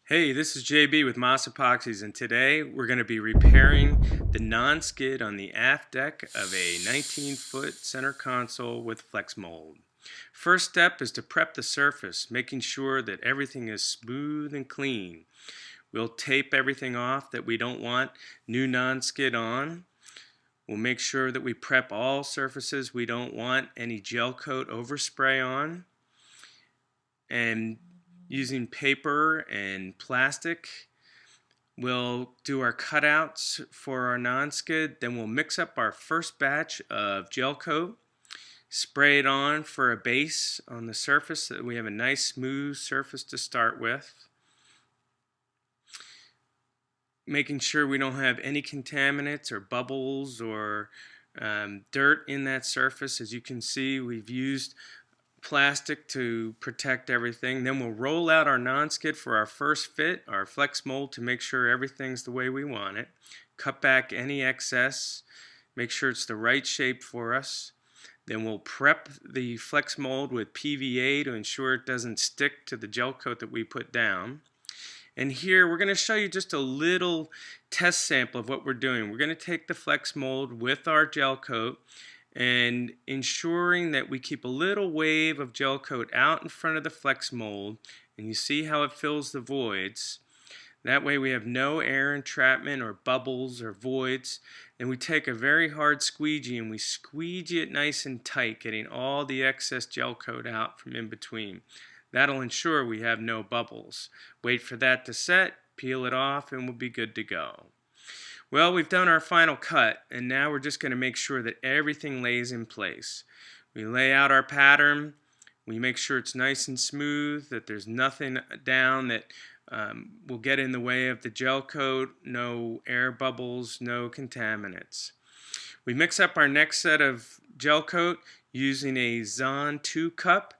Hey, this is JB with Moss Epoxies, and today we're going to be repairing the non-skid on the aft deck of a 19-foot center console with flex mold. First step is to prep the surface, making sure that everything is smooth and clean. We'll tape everything off that we don't want new non-skid on. We'll make sure that we prep all surfaces we don't want any gel coat overspray on. And using paper and plastic, we'll do our cutouts for our non-skid. Then we'll mix up our first batch of gel coat, spray it on for a base on the surface so that we have a nice smooth surface to start with. Making sure we don't have any contaminants or bubbles or dirt in that surface. As you can see, we've used plastic to protect everything. Then we'll roll out our non-skid for our first fit, our flex mold, to make sure everything's the way we want it. Cut back any excess, make sure it's the right shape for us. Then we'll prep the flex mold with PVA to ensure it doesn't stick to the gel coat that we put down. And here we're going to show you just a little test sample of what we're doing. We're going to take the flex mold with our gel coat and ensuring that we keep a little wave of gel coat out in front of the flex mold, and you see how it fills the voids. That way we have no air entrapment or bubbles or voids. And we take a very hard squeegee and we squeegee it nice and tight, getting all the excess gel coat out from in between. That'll ensure we have no bubbles. Wait for that to set, peel it off, and we'll be good to go. Well, we've done our final cut, and now we're just going to make sure that everything lays in place. We lay out our pattern, we make sure it's nice and smooth, that there's nothing down that will get in the way of the gel coat, no air bubbles, no contaminants. We mix up our next set of gel coat using a Zon 2 cup.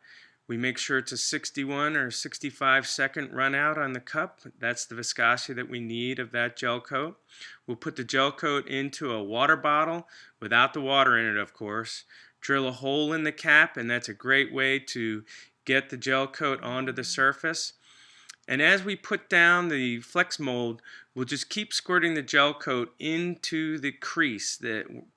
We make sure it's a 61 or 65 second run out on the cup. That's the viscosity that we need of that gel coat. We'll put the gel coat into a water bottle without the water in it, of course. Drill a hole in the cap, and that's a great way to get the gel coat onto the surface. And as we put down the flex mold, we'll just keep squirting the gel coat into the crease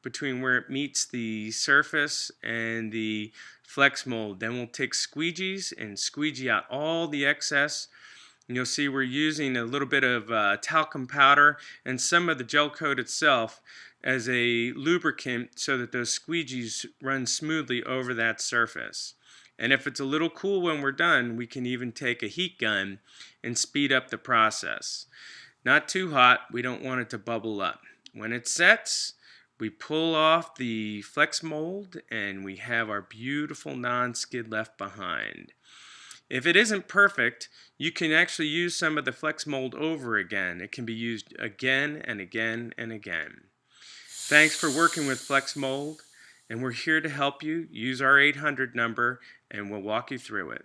between where it meets the surface and the flex mold. Then we'll take squeegees and squeegee out all the excess. And you'll see we're using a little bit of talcum powder and some of the gel coat itself as a lubricant so that those squeegees run smoothly over that surface. And if it's a little cool when we're done, we can even take a heat gun and speed up the process. Not too hot, we don't want it to bubble up. When it sets, we pull off the flex mold and we have our beautiful non-skid left behind. If it isn't perfect, you can actually use some of the flex mold over again. It can be used again and again and again. Thanks for working with flex mold, and we're here to help you. Use our 800 number and we'll walk you through it.